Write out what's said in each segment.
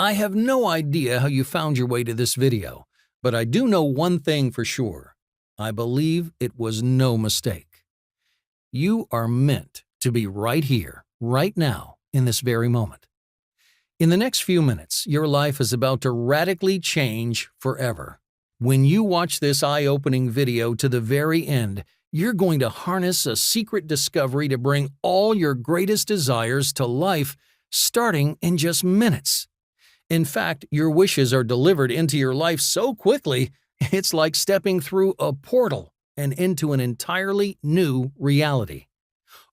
I have no idea how you found your way to this video, but I do know one thing for sure. I believe it was no mistake. You are meant to be right here, right now, in this very moment. In the next few minutes, your life is about to radically change forever. When you watch this eye-opening video to the very end, you're going to harness a secret discovery to bring all your greatest desires to life, starting in just minutes. In fact, your wishes are delivered into your life so quickly, it's like stepping through a portal and into an entirely new reality.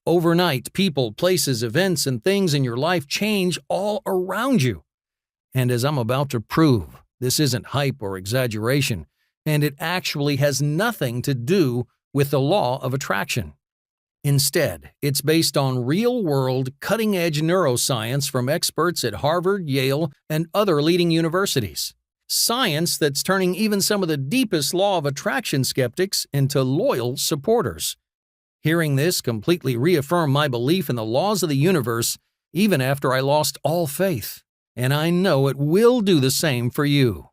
Overnight, people, places, events, and things in your life change all around you. And as I'm about to prove, this isn't hype or exaggeration, and it actually has nothing to do with the law of attraction. Instead, it's based on real-world, cutting-edge neuroscience from experts at Harvard, Yale, and other leading universities. Science that's turning even some of the deepest law of attraction skeptics into loyal supporters. Hearing this completely reaffirmed my belief in the laws of the universe, even after I lost all faith. And I know it will do the same for you.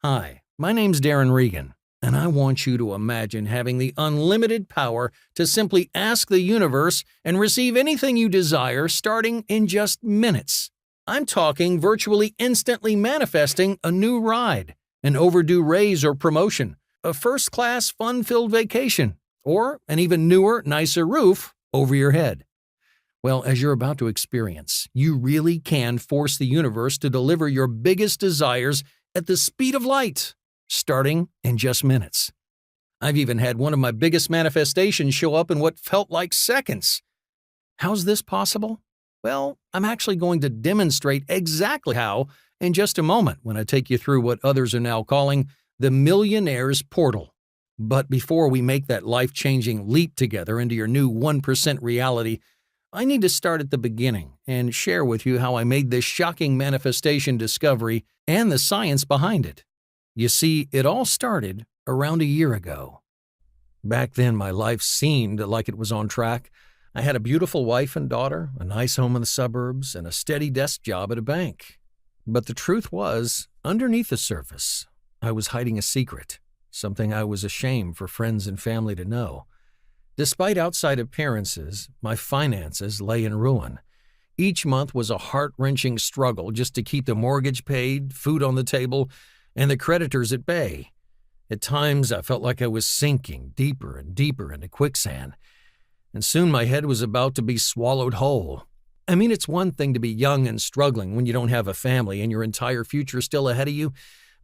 Hi, my name's Darren Regan, and I want you to imagine having the unlimited power to simply ask the universe and receive anything you desire starting in just minutes. I'm talking virtually instantly manifesting a new ride, an overdue raise or promotion, a first-class fun-filled vacation, or an even newer, nicer roof over your head. Well, as you're about to experience, you really can force the universe to deliver your biggest desires at the speed of light, starting in just minutes. I've even had one of my biggest manifestations show up in what felt like seconds. How's this possible? Well, I'm actually going to demonstrate exactly how in just a moment when I take you through what others are now calling the Millionaire's Portal. But before we make that life-changing leap together into your new 1% reality, I need to start at the beginning and share with you how I made this shocking manifestation discovery and the science behind it. You see, it all started around a year ago. Back then, my life seemed like it was on track. I had a beautiful wife and daughter, a nice home in the suburbs, and a steady desk job at a bank. But the truth was, underneath the surface, I was hiding a secret. Something I was ashamed for friends and family to know. Despite outside appearances, my finances lay in ruin. Each month was a heart-wrenching struggle just to keep the mortgage paid, food on the table, and the creditors at bay. At times, I felt like I was sinking deeper and deeper into quicksand, and soon my head was about to be swallowed whole. I mean, it's one thing to be young and struggling when you don't have a family and your entire future is still ahead of you.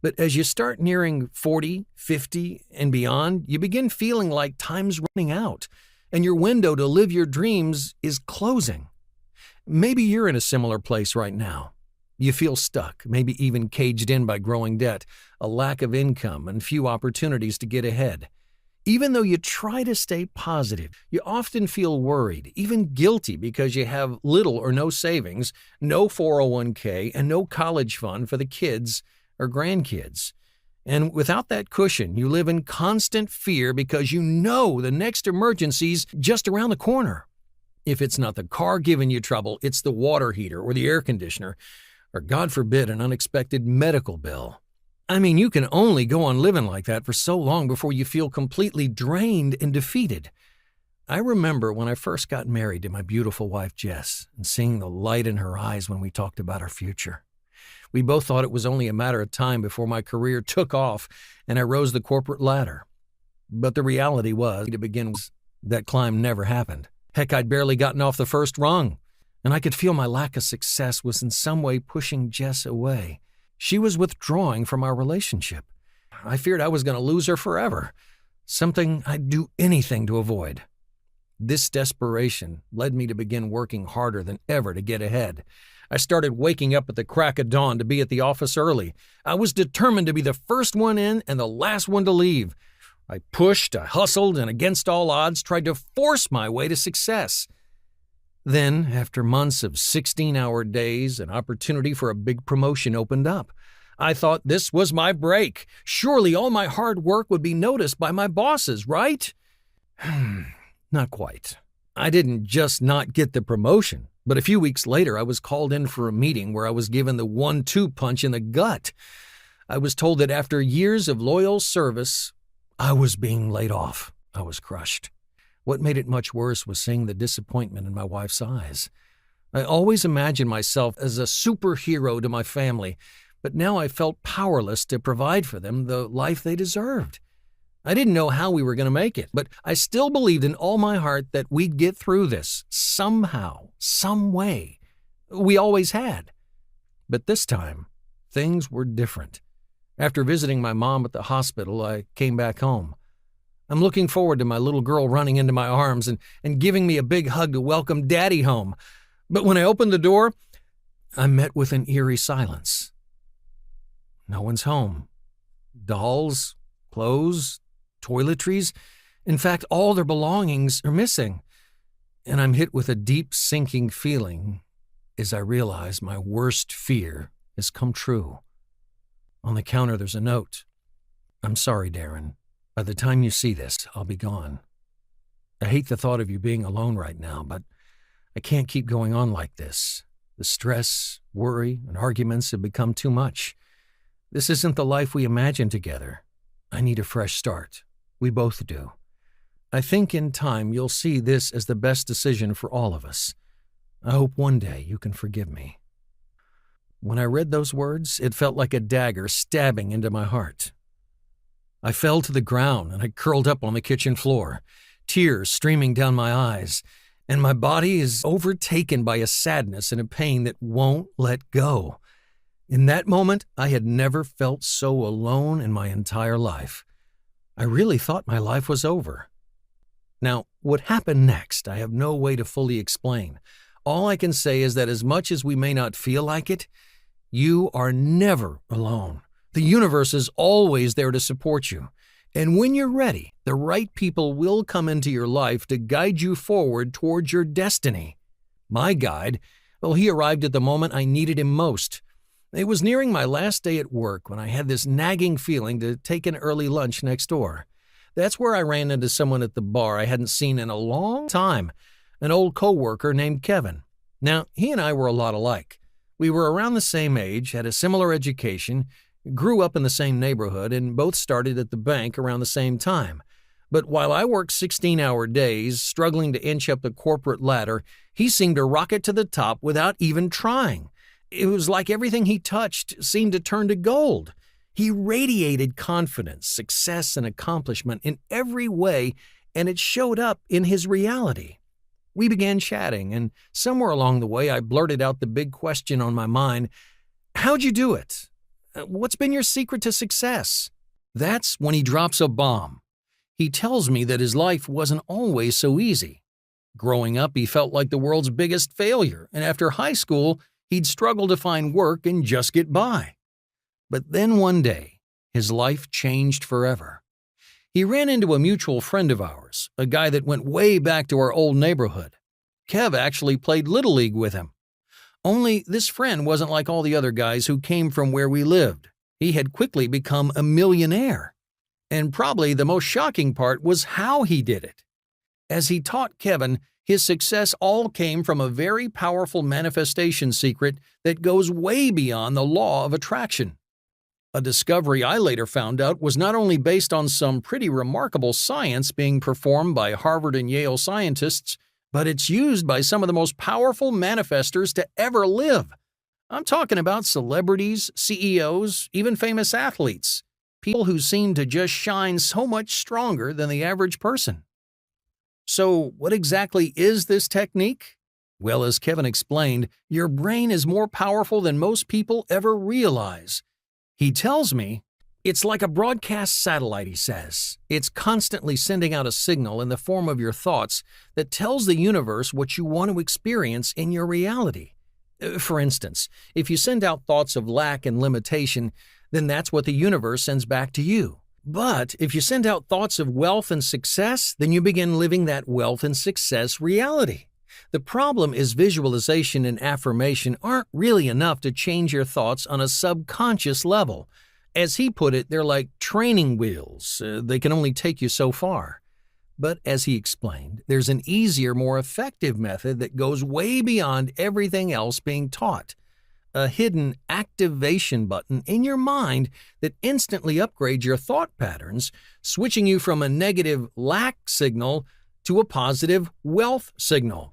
But as you start nearing 40, 50, and beyond, you begin feeling like time's running out, and your window to live your dreams is closing. Maybe you're in a similar place right now. You feel stuck, maybe even caged in by growing debt, a lack of income, and few opportunities to get ahead. Even though you try to stay positive, you often feel worried, even guilty because you have little or no savings, no 401k, and no college fund for the kids or grandkids. And without that cushion, you live in constant fear because you know the next emergency's just around the corner. If it's not the car giving you trouble, it's the water heater or the air conditioner, or God forbid, an unexpected medical bill. I mean, you can only go on living like that for so long before you feel completely drained and defeated. I remember when I first got married to my beautiful wife, Jess, and seeing the light in her eyes when we talked about our future. We both thought it was only a matter of time before my career took off and I rose the corporate ladder. But the reality was, to begin with, that climb never happened. Heck, I'd barely gotten off the first rung, and I could feel my lack of success was in some way pushing Jess away. She was withdrawing from our relationship. I feared I was going to lose her forever, something I'd do anything to avoid. This desperation led me to begin working harder than ever to get ahead. I started waking up at the crack of dawn to be at the office early. I was determined to be the first one in and the last one to leave. I pushed, I hustled, and against all odds, tried to force my way to success. Then, after months of 16-hour days, an opportunity for a big promotion opened up. I thought this was my break. Surely all my hard work would be noticed by my bosses, right? Not quite. I didn't just not get the promotion. But a few weeks later, I was called in for a meeting where I was given the 1-2 punch in the gut. I was told that after years of loyal service, I was being laid off. I was crushed. What made it much worse was seeing the disappointment in my wife's eyes. I always imagined myself as a superhero to my family, but now I felt powerless to provide for them the life they deserved. I didn't know how we were going to make it, but I still believed in all my heart that we'd get through this somehow, some way. We always had. But this time, things were different. After visiting my mom at the hospital, I came back home. I'm looking forward to my little girl running into my arms and giving me a big hug to welcome Daddy home. But when I opened the door, I'm met with an eerie silence. No one's home. Dolls, clothes, toiletries. In fact, all their belongings are missing. And I'm hit with a deep sinking feeling as I realize my worst fear has come true. On the counter, there's a note. I'm sorry, Darren. By the time you see this, I'll be gone. I hate the thought of you being alone right now, but I can't keep going on like this. The stress, worry, and arguments have become too much. This isn't the life we imagined together. I need a fresh start. We both do. I think in time you'll see this as the best decision for all of us. I hope one day you can forgive me. When I read those words, it felt like a dagger stabbing into my heart. I fell to the ground and I curled up on the kitchen floor, tears streaming down my eyes, and my body is overtaken by a sadness and a pain that won't let go. In that moment, I had never felt so alone in my entire life. I really thought my life was over. Now, what happened next, I have no way to fully explain. All I can say is that as much as we may not feel like it, you are never alone. The universe is always there to support you. And when you're ready, the right people will come into your life to guide you forward towards your destiny. My guide, well, he arrived at the moment I needed him most. It was nearing my last day at work when I had this nagging feeling to take an early lunch next door. That's where I ran into someone at the bar I hadn't seen in a long time, an old coworker named Kevin. Now, he and I were a lot alike. We were around the same age, had a similar education, grew up in the same neighborhood, and both started at the bank around the same time. But while I worked 16-hour days, struggling to inch up the corporate ladder, he seemed to rocket to the top without even trying. It was like everything he touched seemed to turn to gold. He radiated confidence, success, and accomplishment in every way, and it showed up in his reality. We began chatting, and somewhere along the way I blurted out the big question on my mind, "How'd you do it? What's been your secret to success?" That's when he drops a bomb. He tells me that his life wasn't always so easy. Growing up, he felt like the world's biggest failure, and after high school, he'd struggle to find work and just get by. But then one day, his life changed forever. He ran into a mutual friend of ours, a guy that went way back to our old neighborhood. Kev actually played Little League with him. Only this friend wasn't like all the other guys who came from where we lived. He had quickly become a millionaire. And probably the most shocking part was how he did it. As he taught Kevin, his success all came from a very powerful manifestation secret that goes way beyond the law of attraction. A discovery I later found out was not only based on some pretty remarkable science being performed by Harvard and Yale scientists, but it's used by some of the most powerful manifestors to ever live. I'm talking about celebrities, CEOs, even famous athletes, people who seem to just shine so much stronger than the average person. So, what exactly is this technique? Well, as Kevin explained, your brain is more powerful than most people ever realize. He tells me, it's like a broadcast satellite, he says. It's constantly sending out a signal in the form of your thoughts that tells the universe what you want to experience in your reality. For instance, if you send out thoughts of lack and limitation, then that's what the universe sends back to you. But if you send out thoughts of wealth and success, then you begin living that wealth and success reality. The problem is visualization and affirmation aren't really enough to change your thoughts on a subconscious level. As he put it, they're like training wheels. They can only take you so far. But as he explained, there's an easier, more effective method that goes way beyond everything else being taught. A hidden activation button in your mind that instantly upgrades your thought patterns, switching you from a negative lack signal to a positive wealth signal.